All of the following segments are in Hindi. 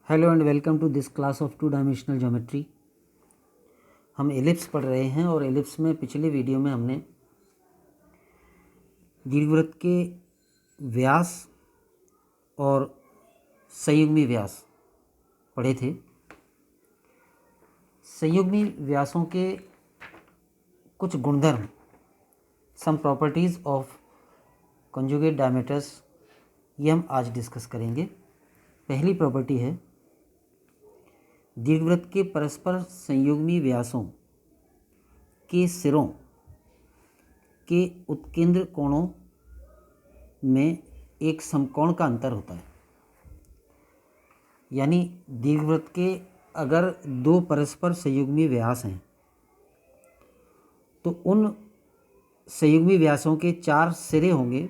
Hello and welcome to this class of two dimensional geometry. हम एलिप्स पढ़ रहे हैं और एलिप्स में पिछले वीडियो में हमने दीर्घवृत्त के व्यास और संयुग्मी व्यास पढ़े थे। संयुग्मी व्यासों के कुछ गुणधर्म, सम प्रॉपर्टीज़ ऑफ कंजुगेट डायमीटर्स, ये हम आज डिस्कस करेंगे। पहली प्रॉपर्टी है दीर्घवृत्त के परस्पर संयुग्मी व्यासों के सिरों के उत्केंद्र कोणों में एक समकोण का अंतर होता है। यानी दीर्घवृत्त के अगर दो परस्पर संयुग्मी व्यास हैं तो उन संयुग्मी व्यासों के 4 सिरे होंगे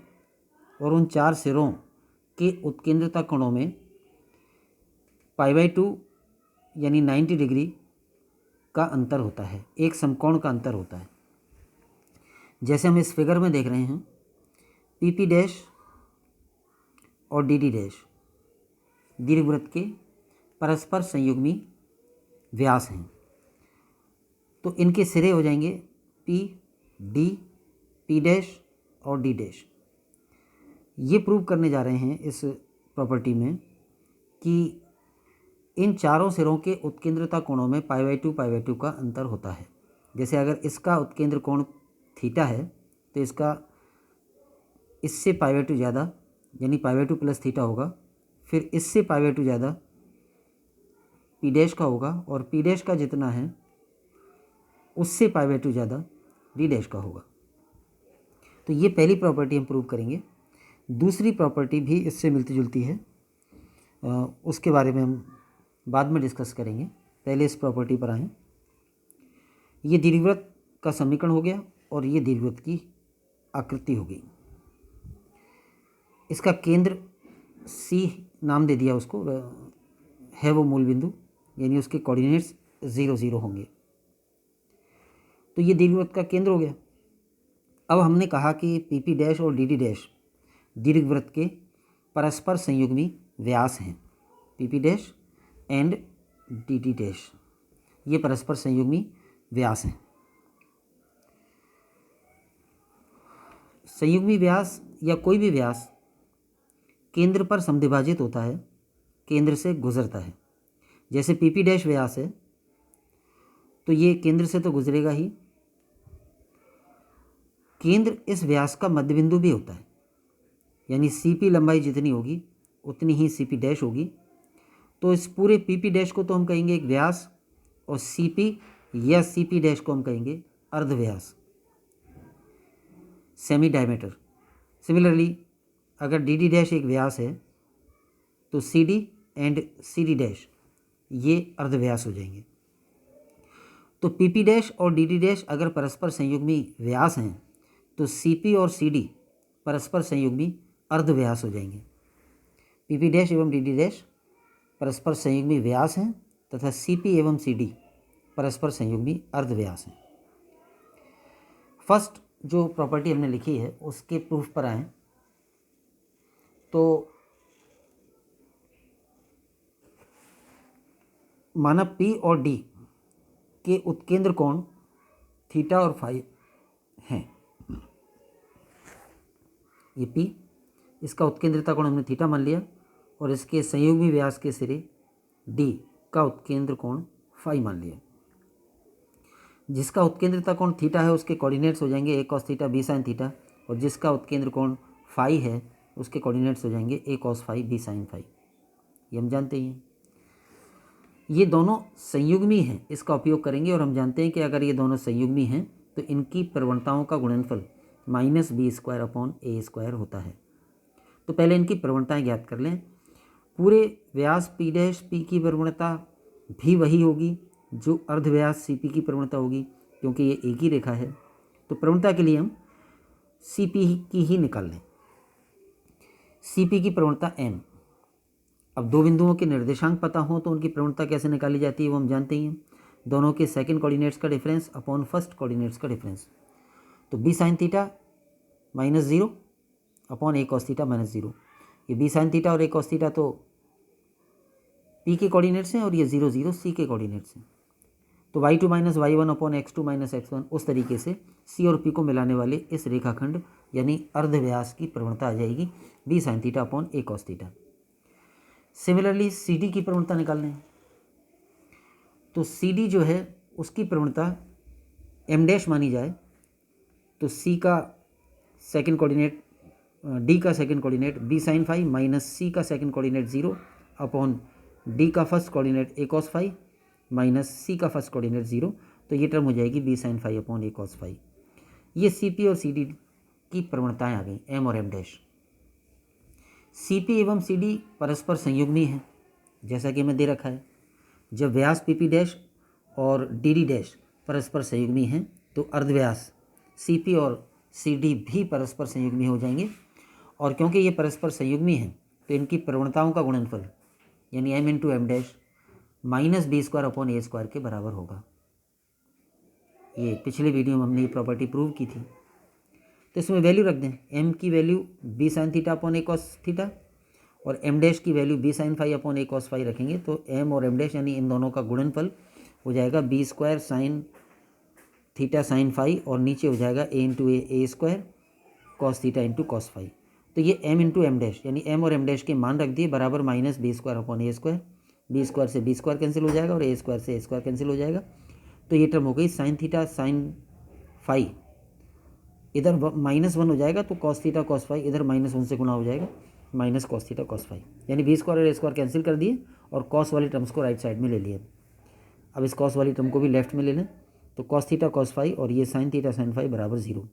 और उन 4 सिरों के उत्केंद्रता कोणों में π/2 यानी 90 डिग्री का अंतर होता है, एक समकोण का अंतर होता है। जैसे हम इस फिगर में देख रहे हैं, PP डैश और DD डैश दीर्घवृत्त के परस्पर संयुग्मी व्यास हैं। तो इनके सिरे हो जाएंगे P, D, P डैश और D डैश। ये प्रूव करने जा रहे हैं इस प्रॉपर्टी में कि इन चारों सिरों के उत्केंद्रता कोणों में π/2 का अंतर होता है। जैसे अगर इसका उत्केंद्र कोण थीटा है तो इसका इससे π/2 ज़्यादा यानी π/2 प्लस थीटा होगा, फिर इससे π/2 ज़्यादा P डैश का होगा और P डैश का जितना है उससे π/2 ज़्यादा D डैश का होगा। तो ये पहली प्रॉपर्टी हम प्रूव करेंगे। दूसरी प्रॉपर्टी भी इससे मिलती जुलती है, उसके बारे में हम बाद में डिस्कस करेंगे। पहले इस प्रॉपर्टी पर आएँ। ये दीर्घवृत्त का समीकरण हो गया और ये दीर्घवृत्त की आकृति हो गई। इसका केंद्र C नाम दे दिया उसको, है वो मूल बिंदु, यानी उसके कोऑर्डिनेट्स 0 0 होंगे। तो ये दीर्घवृत्त का केंद्र हो गया। अब हमने कहा कि PP डैश और DD डैश दीर्घवृत्त के परस्पर संयुग्मी व्यास हैं। PP dash and DD dash ये परस्पर संयुग्मी व्यास हैं। संयुग्मी व्यास या कोई भी व्यास केंद्र पर समद्विभाजित होता है, केंद्र से गुजरता है। जैसे PP डैश व्यास है तो ये केंद्र से तो गुजरेगा ही, केंद्र इस व्यास का मध्यबिंदु भी होता है। यानी CP लंबाई जितनी होगी उतनी ही CP डैश होगी। तो इस पूरे PP डैश को तो हम कहेंगे एक व्यास और CP या CP डैश को हम कहेंगे अर्धव्यास, सेमी डायमीटर। सिमिलरली अगर DD डैश एक व्यास है तो CD एंड CD डैश ये अर्धव्यास हो जाएंगे। तो PP डैश और DD डैश अगर परस्पर संयुग्मी व्यास हैं तो CP और CD परस्पर संयुग्मी अर्धव्यास हो जाएंगे। PP डैश एवं DD डैश परस्पर संयुग्मी व्यास हैं तथा CP एवं CD परस्पर संयुग्मी अर्धव्यास हैं। फर्स्ट जो प्रॉपर्टी हमने लिखी है उसके प्रूफ पर आएँ तो माना P और D के उत्केंद्र कोण थीटा और फाई हैं। ये P, इसका उत्केंद्रता कोण हमने थीटा मान लिया और इसके संयुग्मी व्यास के सिरे D का उत्केंद्र कोण फाई मान लिया। जिसका उत्केंद्रता कोण थीटा है उसके कोऑर्डिनेट्स हो जाएंगे A cos theta B sin theta, और जिसका उत्केंद्र कोण फाई है उसके कोऑर्डिनेट्स हो जाएंगे A cos phi B sin phi. ये हम जानते ही हैं। ये दोनों संयुग्मी हैं, इसका उपयोग करेंगे और हम जानते हैं कि अगर ये दोनों संयुग्मी हैं तो इनकी प्रवणताओं का गुणनफल -b²/a² होता है। तो पहले इनकी प्रवणताएं ज्ञात कर लें। पूरे व्यास P डैश P की प्रवणता भी वही होगी जो अर्धव्यास CP की प्रवणता होगी, क्योंकि ये एक ही रेखा है। तो प्रवणता के लिए हम CP की ही निकाल लें। CP की प्रवणता n। अब दो बिंदुओं के निर्देशांक पता हो तो उनकी प्रवणता कैसे निकाली जाती है वो हम जानते ही हैं। दोनों के सेकंड कोऑर्डिनेट्स का डिफरेंस अपॉन फर्स्ट कोऑर्डिनेट्स का डिफरेंस। तो B sin theta -0 upon A cos theta -0। ये B sin थीटा और A cos थीटा तो पी के कोऑर्डिनेट्स हैं और ये 0 0 सी के कोऑर्डिनेट्स हैं। तो y2 minus y1 upon x2 minus x1 उस तरीके से सी और पी को मिलाने वाले इस रेखाखंड यानी अर्धव्यास की प्रवणता आ जाएगी B sine theta upon A cos theta. Similarly C D की प्रवणता निकालने हैं, तो सी डी जो है उसकी प्रवणता एम डैश मानी जाए तो सी का सेकंड कोऑर्डिनेट डी का second coordinate B sine phi minus C का सेकंड कोऑर्डिनेट 0 अपॉन डी का first coordinate A cos phi minus C का फर्स्ट कोऑर्डिनेट 0, तो ये टर्म हो जाएगी B sine phi upon A cos phi. ये सी पी और सी डी की प्रवणताएं आ गई एम और एम डैश। सी पी एवं सी डी परस्पर संयुग्मी हैं, जैसा कि हमें दे रखा है। जब व्यास पी पी डैश और डी डी डैश परस्पर संयुग्मी हैं तो अर्धव्यास सी पी और सी डी भी परस्पर संयुग्मी हो जाएंगे, और क्योंकि ये परस्पर संयुग्मी हैं तो इनकी प्रवणताओं का गुणनफल यानी M into M dash minus B square upon A square के बराबर होगा। ये पिछले वीडियो में हमने ये प्रॉपर्टी प्रूव की थी, तो इसमें वैल्यू रख दें। एम की value B sine theta upon A cos theta और एम डैश की value B sine phi upon A cos phi रखेंगे, तो एम और एम डैश यानी इन दोनों का गुणनफल हो जाएगा B square sine theta sine phi और नीचे हो जाएगा A into A square cos theta into cos phi. तो ये एम इंटू एम डैश यानी एम और एम डैश के मान रख दिए बराबर minus B square upon A square. B square से बी स्क्वायर कैंसिल हो जाएगा और ए स्क्वायर से ए स्क्वायर कैंसिल हो जाएगा, तो ये टर्म हो गई साइन थीटा साइन फाई, इधर -1 हो जाएगा तो कॉस थीटा कॉस फाई इधर -1 से गुणा हो जाएगा minus cos theta cos phi, यानी बी स्क्वायर और ए स्क्वायर कैंसिल कर दिए और कॉस वाली टर्म्स को राइट साइड में ले लिए। अब इस कॉस वाली टर्म को भी लेफ्ट में ले लें, तो कॉस थीटा कॉस फाई और ये साइन थीटा साइन फाई बराबर 0।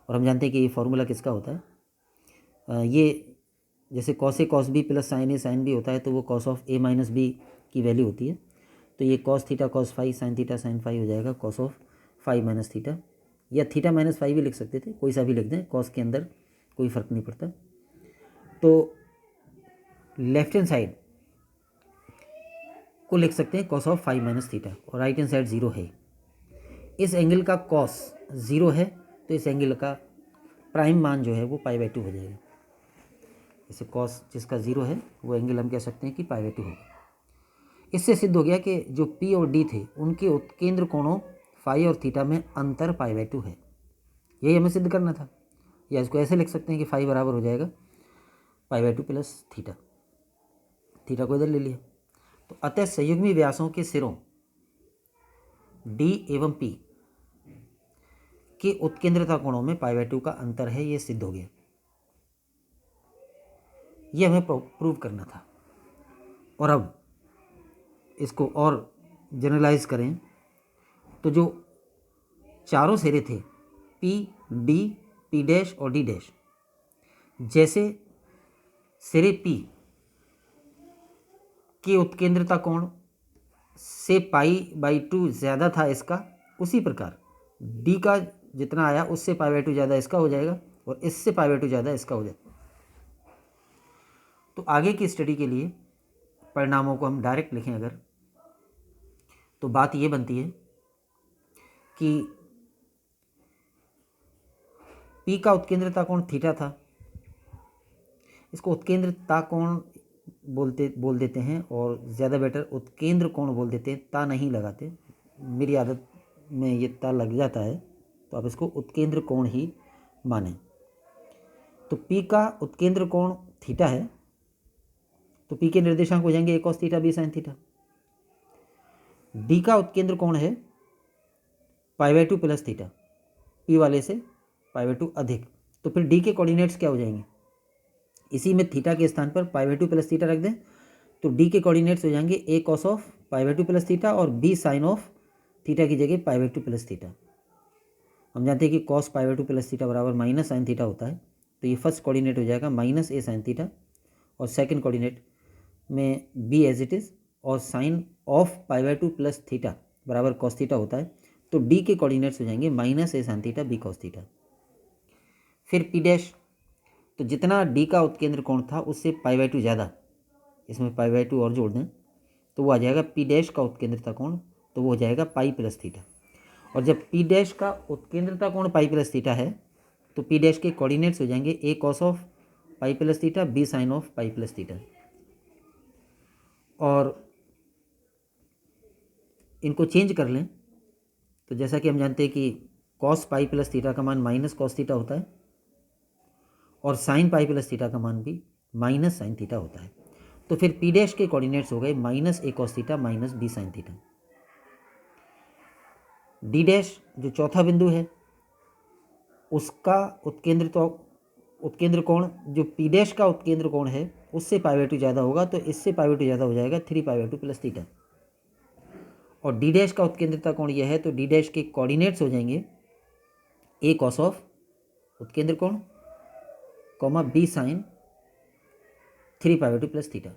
और हम जानते हैं कि ये फॉर्मूला किसका होता है, ये जैसे cos A cos B plus sine A sine B होता है तो वो cos of A minus B की वैल्यू होती है। तो ये cos theta cos phi sine theta sine phi हो जाएगा cos of phi minus theta, या थीटा माइनस फाई भी लिख सकते थे, कोई सा भी लिख दें, कॉस के अंदर कोई फ़र्क नहीं पड़ता। तो लेफ्ट हैंड साइड को लिख सकते हैं cos of phi minus theta और राइट हैंड साइड 0 है। इस एंगल का कॉस 0 है तो इस एंगल का प्राइम मान जो है वो π/2 हो जाएगा। जैसे कॉस जिसका 0 है वो एंगल हम कह सकते हैं कि π/2 होगा। इससे सिद्ध हो गया कि जो P और D थे उनके उत्केंद्र कोणों फाई और थीटा में अंतर π/2 है। यही हमें सिद्ध करना था, या इसको ऐसे लिख सकते हैं कि फाई बराबर हो जाएगा π/2 प्लस थीटा, थीटा को इधर ले लिया। तो अतः संयुग्मी व्यासों के सिरों D एवं P के उत्केंद्रता कोणों में π/2 का अंतर है, ये सिद्ध हो गया। ये हमें प्रूव करना था। और अब इसको और जनरलाइज करें तो जो चारों सिरे थे P, D, P डैश और D डैश, जैसे सिरे P के उत्केंद्रता कोण से π/2 ज़्यादा था इसका, उसी प्रकार D का जितना आया उससे π/2 ज़्यादा इसका हो जाएगा और इससे π/2 ज़्यादा इसका हो जाएगा। तो आगे की स्टडी के लिए परिणामों को हम डायरेक्ट लिखें अगर, तो बात ये बनती है कि P का उत्केंद्रता कोण थीटा था, इसको उत्केंद्रता कोण बोल देते हैं और ज़्यादा बेटर उत्केंद्र कोण बोल देते हैं, ता नहीं लगाते, मेरी आदत में ये ता लग जाता है, तो आप इसको उत्केंद्र कोण ही मानें। तो P का उत्केंद्र कोण थीटा है, तो P के निर्देशांक हो जाएंगे a cos theta b sin theta. D का उत्केंद्र कोण है π/2 प्लस थीटा, P वाले से π/2 अधिक, तो फिर D के कोऑर्डिनेट्स क्या हो जाएंगे, इसी में थीटा के स्थान पर π/2 प्लस थीटा रख दें, तो D के कोऑर्डिनेट्स हो जाएंगे a cos of π/2 plus theta और b साइन ऑफ थीटा की जगह π/2 प्लस थीटा। हम जानते हैं कि cos π/2 प्लस थीटा बराबर माइनस साइन थीटा होता है, तो ये फर्स्ट कोऑर्डिनेट हो जाएगा माइनस a साइन थीटा और सेकंड कोऑर्डिनेट में b एज इट इज़ और साइन ऑफ π/2 प्लस थीटा बराबर cos थीटा होता है, तो D के कोऑर्डिनेट्स हो जाएंगे minus a sine theta b cos theta. फिर P डैश, तो जितना D का उत्केंद्र कोण था उससे π/2 ज़्यादा, इसमें π/2 और जोड़ दें तो वो आ जाएगा P डैश का उत्केंद्रता कोण, तो वो हो जाएगा पाई प्लस थीटा। और जब P डैश का उत्केंद्रता कोण पाई प्लस थीटा है तो P डैश के कोऑर्डिनेट्स हो जाएंगे a cos of pi plus theta b sine of pi plus theta. और इनको चेंज कर लें तो जैसा कि हम जानते हैं कि कॉस पाई प्लस थीटा का मान माइनस कॉस थीटा होता है और साइन पाई प्लस थीटा का मान भी माइनस साइन थीटा होता है। तो फिर पी डैश के कोऑर्डिनेट्स हो गए minus A cos theta minus B sine theta. D dash जो चौथा बिंदु है उसका उत्केंद्र कोण जो पी डैश का उत्केंद्र कोण है उससे पाई बाई टू ज़्यादा होगा, तो इससे पाई बाई टू ज़्यादा हो जाएगा 3 pi by two plus theta. और डी डैश का उत्केंद्रता कोण यह है, तो डी डैश के कोऑर्डिनेट्स हो जाएंगे ए कॉस ऑफ उत्केंद्र कोण comma B sine 3 pi by two plus theta.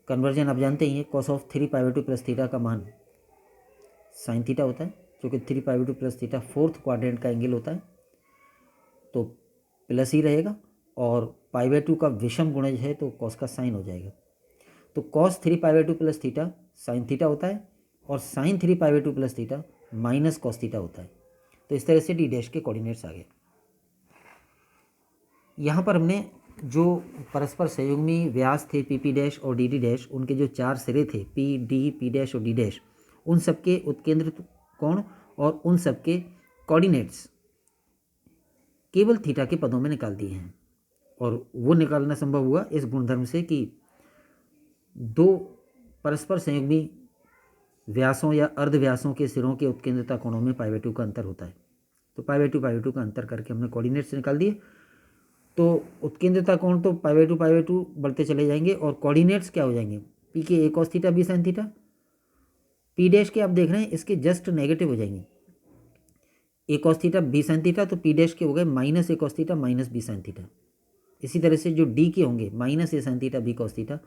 Conversion आप जानते ही हैं, cos of 3 pi by two plus theta का मान साइन थीटा होता है, क्योंकि 3 pi by two plus theta fourth quadrant का एंगल होता है, तो प्लस ही रहेगा। और पाई बाई टू का विषम गुणज है तो कॉस का साइन हो जाएगा। तो cos 3 pi by two plus theta sine theta होता है और sine 3 pi by two plus theta minus cos theta होता है। तो इस तरह से डी डैश के कोऑर्डिनेट्स आ गए। यहाँ पर हमने जो परस्पर सहयोगी व्यास थे पी डैश और डी डैश, उनके जो 4 सिरे थे पी डी पी डैश और डी डैश, उन सबके उत्केंद्र कोण और उन सबके कोऑर्डिनेट्स केवल थीटा के पदों में निकाल दिए हैं। और वो निकालना संभव हुआ इस गुणधर्म से कि दो परस्पर संयुग्मी व्यासों या अर्धव्यासों के सिरों के उत्केंद्रता कोणों में पाई बाई टू का अंतर होता है। तो पाई बाई टू का अंतर करके हमने कोऑर्डिनेट्स निकाल दिए। तो उत्केंद्रता कोण तो पाई बाई टू बढ़ते चले जाएंगे और कोऑर्डिनेट्स क्या हो जाएंगे, पी के A cos theta B sine theta. P dash के आप देख रहे हैं इसके जस्ट नेगेटिव हो जाएंगे, A cos theta B sine theta, तो पी डैश के हो गए minus A cos theta minus B sine theta. इसी तरह से जो डी के होंगे minus A sine theta B cos theta,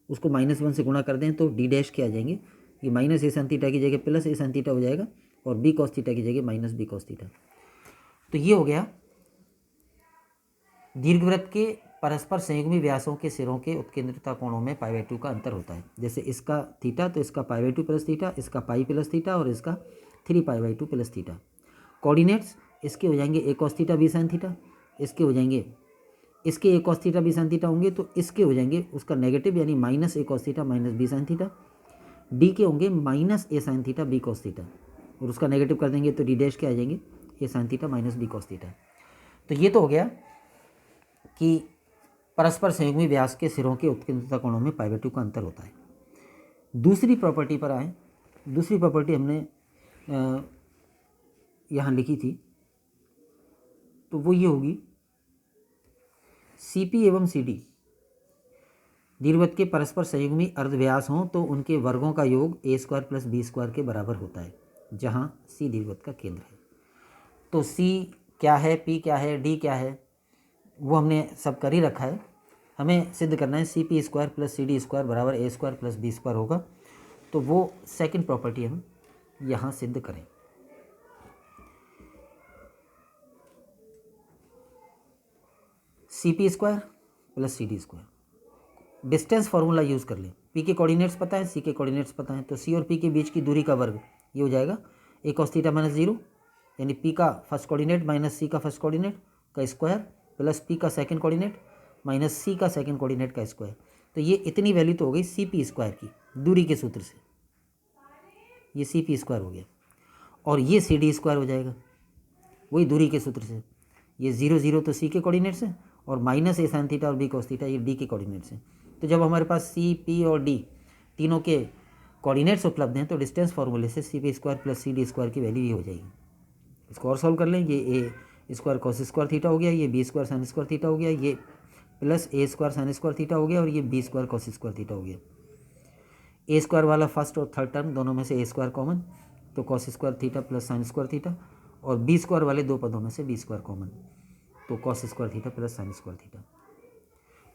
उसको -1 से गुणा कर दें तो डी डैश के आ जाएंगे, ये माइनस ए साइन थीटा की जगह प्लस ए साइन थीटा हो जाएगा और बी कॉस थीटा की जगह माइनस बी कॉस थीटा। तो ये हो गया दीर्घवृत्त के परस्पर संयुग्मी व्यासों के सिरों के उत्केंद्रता कोणों में पाई बाई टू का अंतर होता है। जैसे इसका थीटा तो इसका pi by two plus theta, इसका पाई प्लस थीटा और इसका 3 pi by two plus theta. Coordinates इसके हो जाएंगे A cos theta B sine theta, इसके हो जाएंगे इसके A cos theta B sine theta होंगे, तो इसके हो जाएंगे उसका नेगेटिव यानी minus A cos theta minus B sine theta. D के होंगे minus A sine theta B cos theta और उसका नेगेटिव कर देंगे तो डी डैश के आ जाएंगे A sine theta minus B cos theta. तो ये तो हो गया कि परस्पर संयुग्मी व्यास के सिरों के उत्केंद्रता कोणों में पाई बाई टू का अंतर होता है। दूसरी प्रॉपर्टी पर आए। दूसरी प्रॉपर्टी हमने यहाँ लिखी थी, तो वो ये होगी CP एवं CD दीर्घवृत्त के परस्पर संयुग्मी अर्धव्यास हों तो उनके वर्गों का योग a square plus B square के बराबर होता है, जहाँ C दीर्घवृत्त का केंद्र है। तो C क्या है, P क्या है, D क्या है, वो हमने सब कर ही रखा है। हमें सिद्ध करना है CP square plus CD square बराबर a square plus B square होगा। तो वो सेकंड प्रॉपर्टी हम यहाँ सिद्ध करें। CP square plus CD square, distance formula use कर लें। P के कोऑर्डिनेट्स पता है, C के कोऑर्डिनेट्स पता है, तो C और P के बीच की दूरी का वर्ग ये हो जाएगा a cos थीटा माइनस 0, यानी P का फर्स्ट कोऑर्डिनेट माइनस C का फर्स्ट कोऑर्डिनेट का स्क्वायर प्लस P का सेकंड कोऑर्डिनेट माइनस C का सेकंड कोऑर्डिनेट का स्क्वायर। तो ये इतनी वैल्यू तो हो गई CP स्क्वायर की दूरी के सूत्र से, ये CP स्क्वायर हो गया। और ये CD स्क्वायर हो जाएगा वही दूरी के सूत्र से। ये 0 0 तो C के कोऑर्डिनेट्स हैं और माइनस ए साइन थीटा और बी कॉस थीटा ये डी के कोऑर्डिनेट्स हैं। तो जब हमारे पास सी, पी और डी तीनों के कोऑर्डिनेट्स उपलब्ध हैं तो डिस्टेंस फार्मूले से CP स्क्वायर प्लस CD स्क्वायर की वैल्यू ये हो जाएगी। इसको और सॉल्व कर लें, ये A square cos square theta हो गया, ये B square sine square theta हो गया, ये plus A square sine square theta हो गया और ये B square cos square theta हो गया। ए स्क्वायर वाला फर्स्ट और थर्ड टर्म दोनों में से ए स्क्वायर कॉमन, तो cos square theta plus sign square theta, और बी स्क्वायर वाले दो पदों में से बी स्क्वायर कॉमन, तो cos square theta plus sign square theta.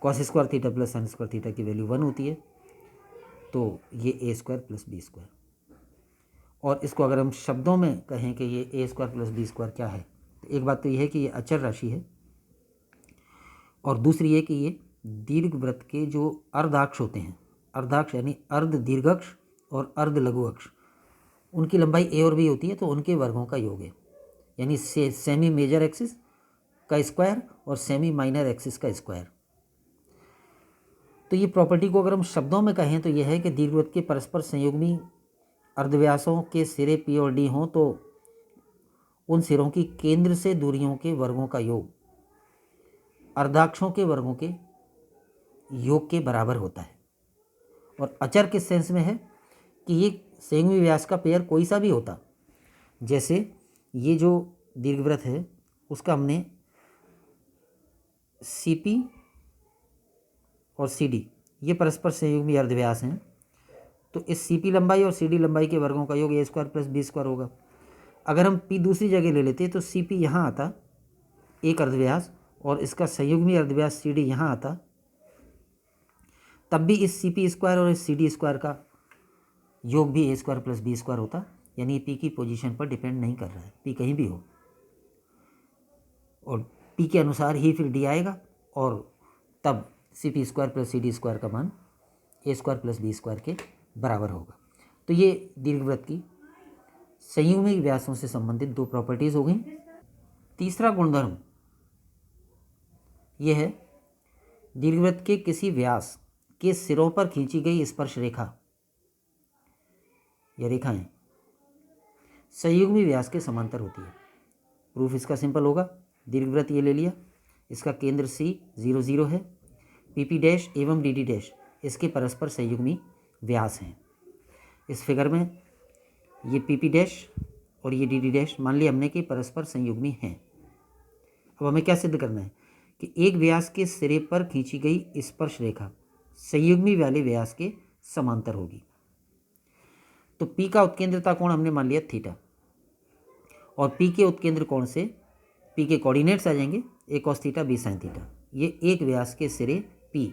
Cos square theta plus sign square theta की वैल्यू 1 होती है, तो ये A square plus B square. और इसको अगर हम शब्दों में कहें कि ये A square plus B square क्या है, तो एक बात तो ये है कि ये अचर राशि है, और दूसरी ये कि ये दीर्घवृत्त के जो अर्धाक्ष होते हैं, अर्धाक्ष यानी अर्ध दीर्घाक्ष और अर्ध लघु अक्ष, उनकी लंबाई ए और बी होती है, तो उनके वर्गों का योग है, यानी सेमी मेजर एक्सिस का स्क्वायर और सेमी माइनर एक्सिस का स्क्वायर। तो ये प्रॉपर्टी को अगर हम शब्दों में कहें तो यह है कि दीर्घवृत्त के परस्पर संयुग्मी अर्धव्यासों के सिरे P और D हों तो उन सिरों की केंद्र से दूरियों के वर्गों का योग अर्धाक्षों के वर्गों के योग के बराबर होता है। और अचर किस सेंस में है कि ये संयुग्मी व्यास का पेयर कोई सा भी होता, जैसे ये जो दीर्घवृत्त है उसका हमने CP और CD ये परस्पर संयुग्मी अर्धव्यास हैं, तो इस CP लंबाई और CD लंबाई के वर्गों का योग A² + B² होगा। अगर हम P दूसरी जगह ले लेते तो CP यहाँ आता एक अर्धव्यास और इसका संयुग्मी अर्धव्यास CD यहाँ आता, तब भी इस CP² और इस CD² का योग भी A² + B² होता, यानी P की पोजीशन पर डिपेंड नहीं कर रहा है, P कहीं भी हो और P के अनुसार ही फिर D आएगा और तब CP² + CD² का मान A² + B² के बराबर होगा। तो ये दीर्घवृत्त की संयुग्मी व्यासों से संबंधित दो प्रॉपर्टीज हो गई। तीसरा गुणधर्म यह है दीर्घवृत्त के किसी व्यास के सिरों पर खींची गई स्पर्श रेखा या रेखाएं संयुग्मी व्यास के समांतर होती है। प्रूफ इसका सिंपल होगा, दीर्घवृत्त ये ले लिया, इसका केंद्र C 0 0 है, PP' एवं DD' इसके परस्पर संयुग्मी व्यास हैं। इस फिगर में ये PP' और ये DD' मान लिया हमने कि परस्पर संयुग्मी हैं। अब हमें क्या सिद्ध करना है कि एक व्यास के सिरे पर खींची गई स्पर्श रेखा संयुग्मी वाले व्यास के समांतर होगी। तो P का उत्केंद्रता कोण हमने मान लिया थीटा और P के उत्केंद्र कोण से P के कोऑर्डिनेट्स आ जाएंगे A cos theta B sin theta. ये एक व्यास के सिरे P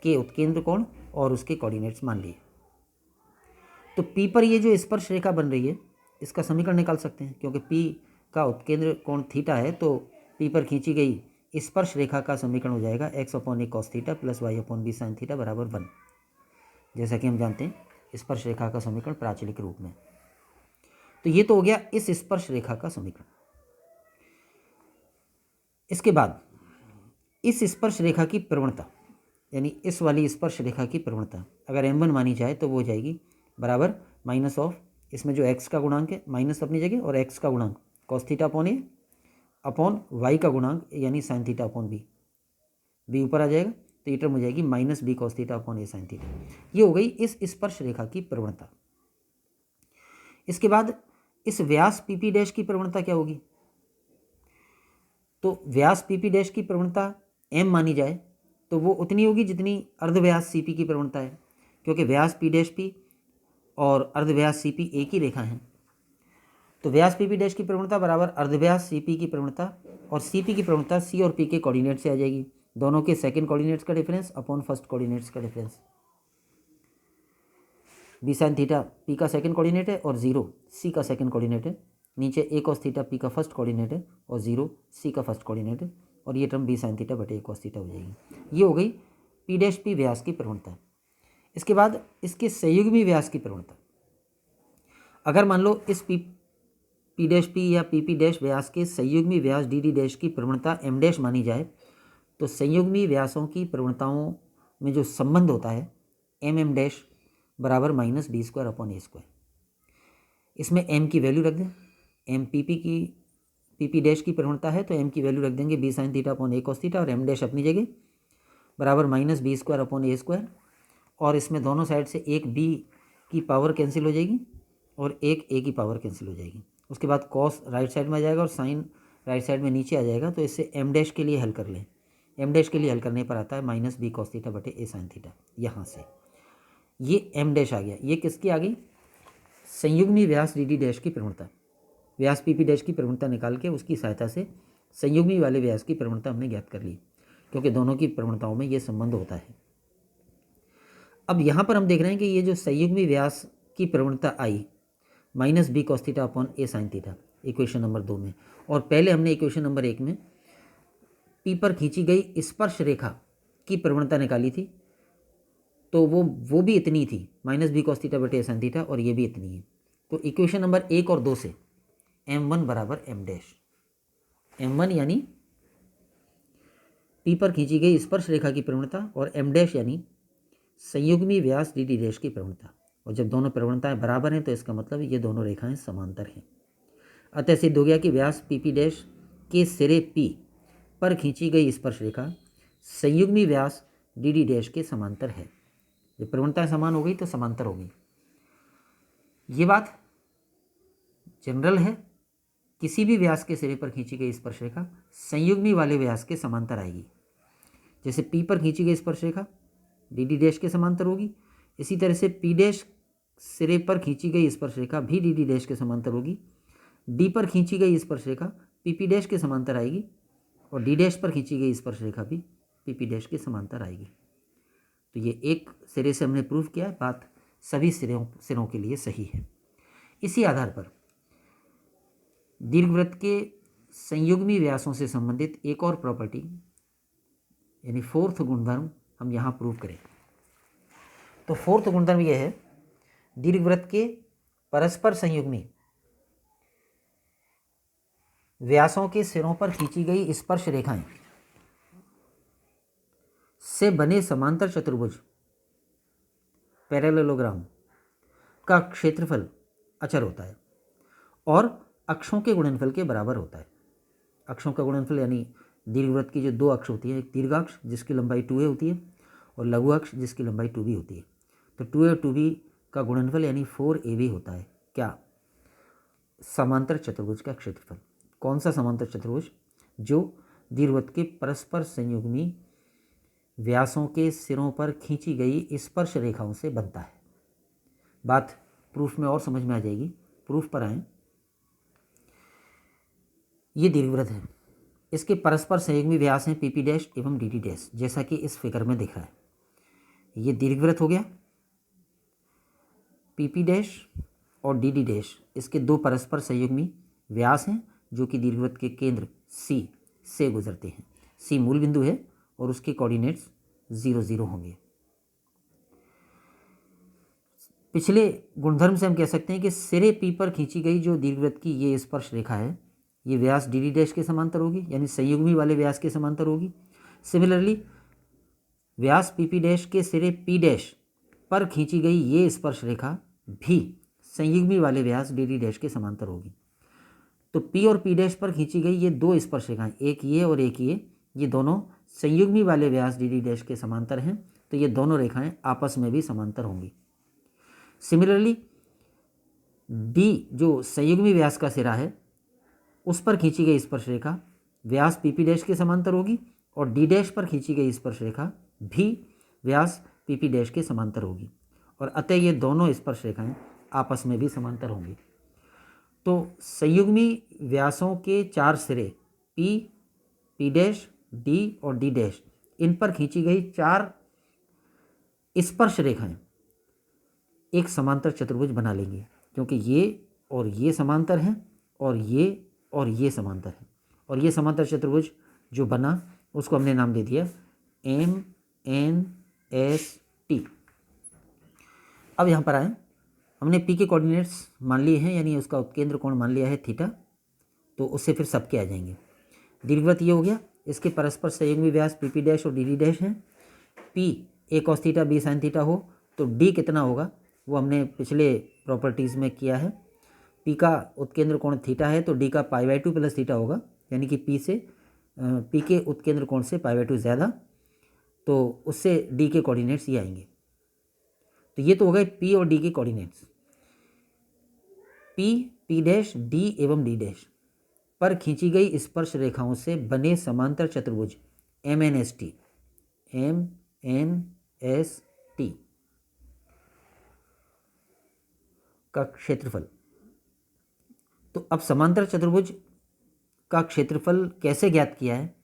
के उत्केंद्र कोण और उसके कोऑर्डिनेट्स मान लिए। तो P पर ये जो स्पर्श रेखा बन रही है इसका समीकरण निकाल सकते हैं, क्योंकि P का उत्केंद्र कोण थीटा है तो P पर खींची गई स्पर्श रेखा का समीकरण हो जाएगा x/a cos theta + y/b sin theta बराबर 1। जैसा कि हम जानते हैं स्पर्श रेखा का समीकरण प्राचलिक रूप में। तो ये तो हो गया इस स्पर्श रेखा का समीकरण। इसके बाद इस स्पर्श रेखा की प्रवणता यानी इस वाली स्पर्श रेखा की प्रवणता अगर m1 मानी जाए तो वो हो जाएगी बराबर माइनस ऑफ, इसमें जो x का गुणांक है माइनस अपनी जगह और x का गुणांक cos theta upon a upon y का गुणांक यानी sin theta upon b, b ऊपर आ जाएगा तो ये टर्म हो जाएगी minus b cos theta upon a sin theta. ये हो गई इस स्पर्श रेखा की प्रवणता। इसके बाद इस व्यास PP' की प्रवणता क्या होगी? तो व्यास PP' की प्रवणता m मानी जाए तो वो उतनी होगी जितनी अर्धव्यास CP की प्रवणता है, क्योंकि व्यास P' और अर्धव्यास CP एक ही रेखा है। तो व्यास PP' की प्रवणता बराबर अर्धव्यास CP की प्रवणता और CP की प्रवणता C और P के कोऑर्डिनेट से आ जाएगी, दोनों के सेकंड कोऑर्डिनेट्स का डिफरेंस अपॉन फर्स्ट कोऑर्डिनेट्स का difference. B sin theta P का सेकंड कोऑर्डिनेट है और 0 C का सेकंड कोऑर्डिनेट है, नीचे A cos थीटा P का फर्स्ट कोऑर्डिनेट है और 0 C का फर्स्ट कोऑर्डिनेट है, और ये टर्म B sin थीटा बटे A cos थीटा हो जाएगी। ये हो गई P' व्यास की प्रवणता। इसके बाद इसके संयुग्मी व्यास की प्रवणता। अगर मान लो इस P' या PP' व्यास के संयुग्मी व्यास DD' की प्रवणता M' मानी जाए तो संयुग्मी व्यासों की प्रवणताओं में जो संबंध होता है MM' बराबर माइनस B² अपॉन A²। इसमें m की वैल्यू रख दें, m PP' की प्रवणता है तो m की वैल्यू रख देंगे B sin theta upon A cos theta और M' अपनी जगह बराबर माइनस B² अपॉन A², और इसमें दोनों साइड से एक B की पावर कैंसिल हो जाएगी और एक A की पावर कैंसिल हो जाएगी। उसके बाद cos राइट साइड में आ जाएगा और sin राइट साइड में नीचे आ जाएगा। तो इससे M' के लिए हल कर लें, M' के लिए हल करने पर आता है माइनस B cos थीटा बटे A sin थीटा। यहाँ से ये M' आ गया। ये किसकी आ गई? संयुग्मी व्यास DD' की प्रवणता। व्यास PP' की प्रवणता निकाल के उसकी सहायता से संयुग्मी वाले व्यास की प्रवणता हमने ज्ञात कर ली, क्योंकि दोनों की प्रवणताओं में ये संबंध होता है। अब यहाँ पर हम देख रहे हैं कि ये जो संयुग्मी व्यास की प्रवणता आई minus B cos theta upon A sin theta equation number 2 में, और पहले हमने इक्वेशन नंबर 1 में P पर खींची गई स्पर्श रेखा की प्रवणता निकाली थी, तो वो भी इतनी थी माइनस B cos थीटा बटे A sin थीटा, और ये भी इतनी है। तो इक्वेशन नंबर 1 और 2 से M1 बराबर M', M1 यानी P पर खींची गई स्पर्श रेखा की प्रवणता और M' यानी संयुग्मी व्यास डी डी डैश की प्रवणता, और जब दोनों प्रवणताएं बराबर हैं तो इसका मतलब ये दोनों रेखाएं समांतर हैं। अतः सिद्ध हो गया कि व्यास पी पी डैश के सिरे पी पर खींची गई स्पर्श रेखा संयुग्मी व्यास डी डी डैश के समांतर है। जब प्रवणताएं समान हो गई तो समांतर होगी। ये बात जनरल है, किसी भी व्यास के सिरे पर खींची गई स्पर्श रेखा संयुग्मी वाले व्यास के समांतर आएगी। जैसे पी पर खींची गई स्पर्श रेखा डी डी डैश के समांतर होगी, इसी तरह से पी डैश सिरे पर खींची गई स्पर्श रेखा भी डी डी डैश के समांतर होगी। डी पर खींची गई स्पर्श रेखा पी पी डैश के समांतर आएगी, और डी डैश पर खींची गई स्पर्श रेखा भी पी पी डैश के समांतर आएगी। तो ये एक सिरे से हमने प्रूव किया है, बात सभी सिरों के लिए सही है। इसी आधार पर दीर्घवृत्त के संयुग्मी व्यासों से संबंधित एक और प्रॉपर्टी यानी फोर्थ गुणधर्म हम यहाँ प्रूव करें। तो फोर्थ गुणधर्म यह है, दीर्घवृत्त के परस्पर संयुग्मी व्यासों के सिरों पर खींची गई स्पर्श रेखाएं से बने समांतर चतुर्भुज पैरेललोग्राम का क्षेत्रफल अचर होता है और अक्षों के गुणनफल के बराबर होता है। अक्षों का गुणनफल यानी दीर्घवृत्त की जो दो अक्ष होती है, एक दीर्घाक्ष जिसकी लंबाई 2a होती है और लघु अक्ष जिसकी लंबाई 2b होती है। तो 2a और 2b का गुणनफल यानी 4ab होता है क्या? समांतर चतुर्भुज का क्षेत्रफल। कौन सा समांतर चतुर्भुज? जो दीर्घवृत्त के परस्पर संयुग्मी व्यासों के सिरों पर खींची गई स्पर्श रेखाओं से बनता है। बात प्रूफ में और समझ में आ जाएगी। प्रूफ पर आए। ये दीर्घवृत्त है, इसके परस्पर संयुग्मी व्यास हैं पी पी डैश एवं डी डी डैश, जैसा कि इस फिगर में दिख रहा है। ये दीर्घवृत्त हो गया, पी पी डैश और डी डी डैश इसके दो परस्पर संयुग्मी व्यास हैं जो कि दीर्घवृत्त के केंद्र सी से गुजरते हैं। सी मूल बिंदु है और उसके कोऑर्डिनेट्स 0 0 होंगे। पिछले गुणधर्म से हम कह सकते हैं कि सिरे पी पर खींची गई जो दीर्घवृत्त की ये स्पर्श रेखा है, ये व्यास डी डी डैश के समांतर होगी, यानी संयुग्मी वाले व्यास के समांतर होगी। सिमिलरली व्यास पी पी डैश के सिरे पी डैश पर खींची गई ये स्पर्श रेखा भी संयुग्मी वाले व्यास डी डी डैश के समांतर होगी। तो पी और पी डैश पर खींची गई ये दो स्पर्श रेखाएं, एक ये और एक ये दोनों संयुग्मी वाले व्यास डी डी डैश के समांतर हैं। तो ये दोनों रेखाएं आपस में भी समांतर होंगी। सिमिलरली डी जो संयुग्मी व्यास का सिरा है उस पर खींची गई स्पर्श रेखा व्यास पी पी डैश के समांतर होगी और डी डैश पर खींची गई स्पर्श रेखा भी व्यास पी पी डैश के समांतर होगी, और अतः ये दोनों स्पर्श रेखाएं आपस में भी समांतर होंगी। तो संयुग्मी व्यासों के चार सिरे पी, पी डैश, डी और डी डैश, इन पर खींची गई चार स्पर्श रेखाएं एक समांतर चतुर्भुज बना लेंगी, क्योंकि ये और ये समांतर हैं और ये समांतर है, और ये समांतर चतुर्भुज जो बना उसको हमने नाम दे दिया एम एन एस टी। अब यहाँ पर आए, हमने पी के कोऑर्डिनेट्स मान लिए हैं, यानी उसका उत्केंद्र कोण मान लिया है थीटा, तो उससे फिर सबके आ जाएंगे। दीर्घवृत्त ये हो गया, इसके परस्पर संयुग्मी व्यास पी पी डैश और डी डी डैश हैं। P A cos theta B sine theta हो तो डी कितना होगा वो हमने पिछले प्रॉपर्टीज़ में किया है। पी का उत्केंद्र कोण थीटा है तो डी का π/2 प्लस थीटा होगा, यानी कि पी के उत्केंद्र कोण से π/2 ज़्यादा, तो उससे डी के कोऑर्डिनेट्स ये आएंगे। तो ये तो हो गए पी और डी के coordinates. P, P dash, D एवं डी डैश पर खींची गई स्पर्श रेखाओं से बने समांतर चतुर्भुज एम एन एस टी का क्षेत्रफल। तो अब समांतर चतुर्भुज का क्षेत्रफल कैसे ज्ञात किया है?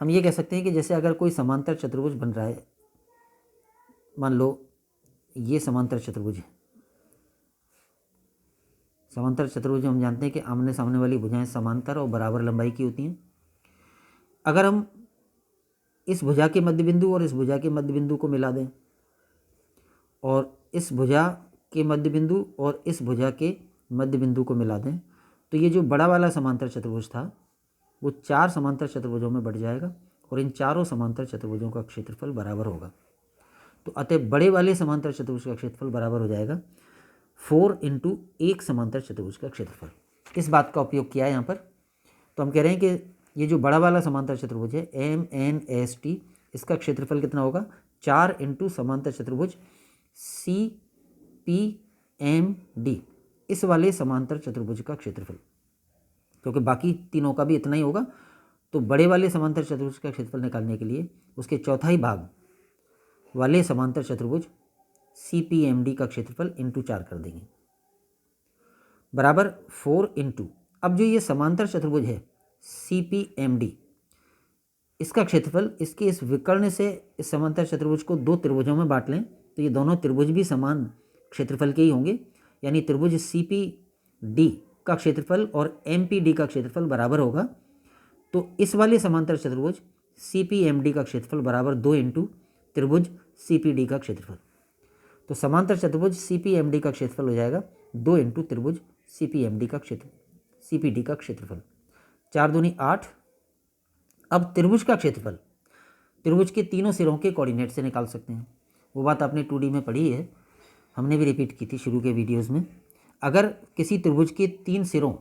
हम ये कह सकते हैं कि जैसे अगर कोई समांतर चतुर्भुज बन रहा है, मान लो ये समांतर चतुर्भुज है। समांतर चतुर्भुज हम जानते हैं कि आमने सामने वाली भुजाएं समांतर और बराबर लंबाई की होती हैं। अगर हम इस भुजा के मध्य बिंदु और इस भुजा के मध्य बिंदु को मिला दें और इस भुजा के मध्य बिंदु और इस भुजा के मध्य बिंदु को मिला दें, तो ये जो बड़ा वाला समांतर चतुर्भुज था वो 4 समांतर चतुर्भुजों में बढ़ जाएगा और इन चारों समांतर चतुर्भुजों का क्षेत्रफल बराबर होगा। तो अतः बड़े वाले समांतर चतुर्भुज का क्षेत्रफल बराबर हो जाएगा 4 × एक समांतर चतुर्भुज का क्षेत्रफल। इस बात का उपयोग किया है यहाँ पर। तो हम कह रहे हैं कि ये जो बड़ा वाला समांतर चतुर्भुज है MNST, इसका क्षेत्रफल कितना होगा 4 × समांतर चतुर्भुज CPMD, इस वाले समांतर चतुर्भुज का क्षेत्रफल, क्योंकि बाकी तीनों का भी इतना ही होगा। तो बड़े वाले समांतर चतुर्भुज का क्षेत्रफल निकालने के लिए उसके चौथाई भाग वाले समांतर चतुर्भुज CPMD का क्षेत्रफल × 4 कर देंगे बराबर 4 × अब जो ये समांतर चतुर्भुज है CPMD, इसका क्षेत्रफल इसके इस विकर्ण से इस समांतर चतुर्भुज को दो त्रिभुजों में बांट लें तो ये दोनों त्रिभुज भी समान क्षेत्रफल के ही होंगे, यानी त्रिभुज CPD का क्षेत्रफल और MPD का क्षेत्रफल बराबर होगा। तो इस वाले समांतर चतुर्भुज CPMD का क्षेत्रफल बराबर 2 × त्रिभुज CPD का क्षेत्रफल। तो समांतर चतुर्भुज CPMD का क्षेत्रफल हो जाएगा 2 × त्रिभुज CPD का क्षेत्रफल। 4 दूनी 8। अब त्रिभुज का क्षेत्रफल त्रिभुज के तीनों सिरों के कोऑर्डिनेट से निकाल सकते हैं। वो बात आपने 2D में पढ़ी है, हमने भी रिपीट की थी शुरू के वीडियोज़ में। अगर किसी त्रिभुज के 3 सिरों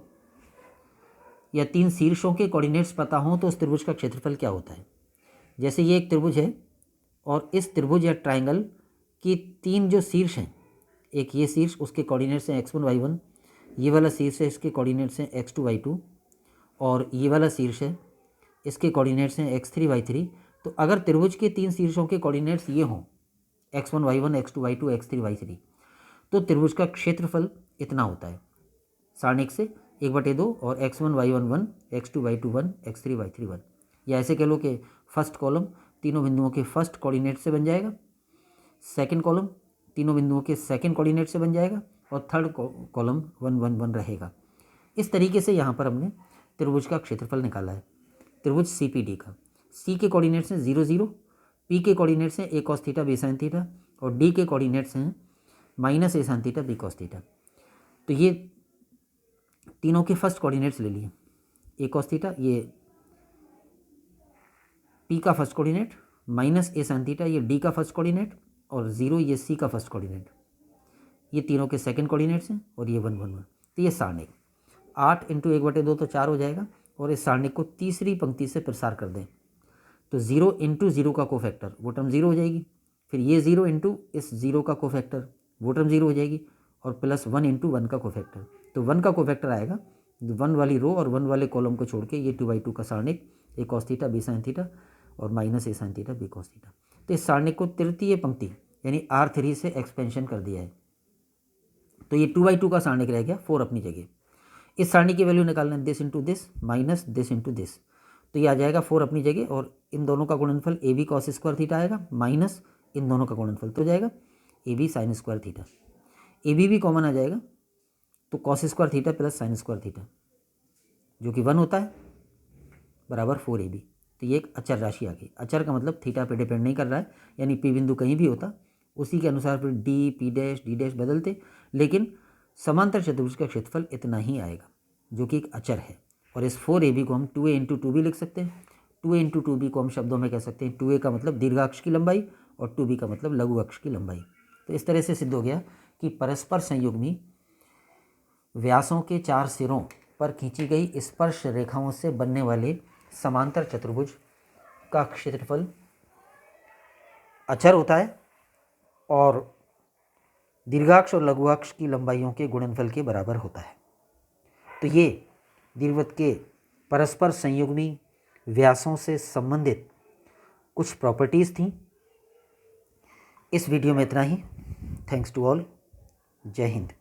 या 3 शीर्षों के कोऑर्डिनेट्स पता हों तो उस त्रिभुज का क्षेत्रफल क्या होता है। जैसे ये एक त्रिभुज है और इस त्रिभुज या ट्राइंगल की 3 जो शीर्ष हैं, एक ये शीर्ष उसके कोऑर्डिनेट्स हैं x1 y1, ये वाला शीर्ष है इसके कोऑर्डिनेट्स हैं x2 y2, और ये वाला शीर्ष है इसके कोऑर्डिनेट्स हैं x3 y3। तो अगर त्रिभुज के 3 शीर्षों के कोऑर्डिनेट्स ये हों x1 y1, x2 y2, x3 y3, तो त्रिभुज का क्षेत्रफल इतना होता है सारणिक से 1/2 और x1 y1 1, x2 y2 1, x3 y3 1। या ऐसे कह लो कि फर्स्ट कॉलम तीनों बिंदुओं के फर्स्ट कोऑर्डिनेट से बन जाएगा, सेकंड कॉलम तीनों बिंदुओं के सेकंड कोऑर्डिनेट से बन जाएगा, और थर्ड कॉलम 1 1 1 रहेगा। इस तरीके से यहाँ पर हमने त्रिभुज का क्षेत्रफल निकाला है त्रिभुज CPD का। C के कोऑर्डिनेट्स हैं 0 0, P के कोऑर्डिनेट्स हैं a cos theta b sin theta, और D के कोऑर्डिनेट्स हैं -a sin theta b cos theta. तो ये तीनों के फर्स्ट कोऑर्डिनेट्स ले लिए, a cos थीटा ये P का first coordinate, -a sin theta ये D का फर्स्ट कोऑर्डिनेट, और 0 ये C का फर्स्ट कोऑर्डिनेट। ये तीनों के सेकंड कोऑर्डिनेट्स हैं और ये 1 1 1। तो ये सारणिक 8 × 1/2 तो 4 हो जाएगा, और इस सारणिक को तीसरी पंक्ति से प्रसार कर दें तो 0 × 0 का कोफैक्टर वो टर्म 0 हो जाएगी, फिर ये 0 × इस 0 का कोफैक्टर वो टर्म 0 हो जाएगी, और प्लस 1 × 1 का कोफैक्टर। तो 1 का कोफैक्टर आएगा 1 वाली रो और 1 वाले कॉलम को छोड़ के ये 2/2 का सारणिक a cos theta b sin theta और -a sin theta b cos theta. तो इस सारणिक को तृतीय पंक्ति यानी R3 से एक्सपेंशन कर दिया है, तो ये 2/2 का सारणिक रह गया, 4 अपनी जगह। इस सारणी की वैल्यू निकालना है this × this minus this × this, तो ये आ जाएगा 4 अपनी जगह, और इन दोनों का गुणनफल AB cos स्क्वायर थीटा आएगा माइनस इन दोनों का गुणनफल तो जाएगा AB sin square theta. AB भी कॉमन आ जाएगा तो cos square theta plus sin square theta जो कि 1 होता है बराबर 4AB। तो ये एक अचर राशि आ गई। अचर का मतलब थीटा पे डिपेंड नहीं कर रहा है, यानी P बिंदु कहीं भी होता उसी के अनुसार फिर D P dash D dash बदलते, लेकिन समांतर चतुर्भुज का क्षेत्रफल इतना ही आएगा जो कि एक अचर है। और इस 4AB को हम 2A × 2B लिख सकते हैं। 2A × 2B को हम शब्दों में कह सकते हैं 2A का मतलब दीर्घाक्ष की लंबाई और 2B का मतलब लघु अक्ष की लंबाई। तो इस तरह से सिद्ध हो गया कि परस्पर संयुग्मी व्यासों के 4 सिरों पर खींची गई स्पर्श रेखाओं से बनने वाले समांतर चतुर्भुज का क्षेत्रफल अचर होता है और दीर्घाक्ष और लघुअक्ष की लंबाइयों के गुणनफल के बराबर होता है। तो ये दीर्घवृत्त के परस्पर संयुग्मी व्यासों से संबंधित कुछ प्रॉपर्टीज़ थीं। इस वीडियो में इतना ही। Thanks to all. जय हिंद।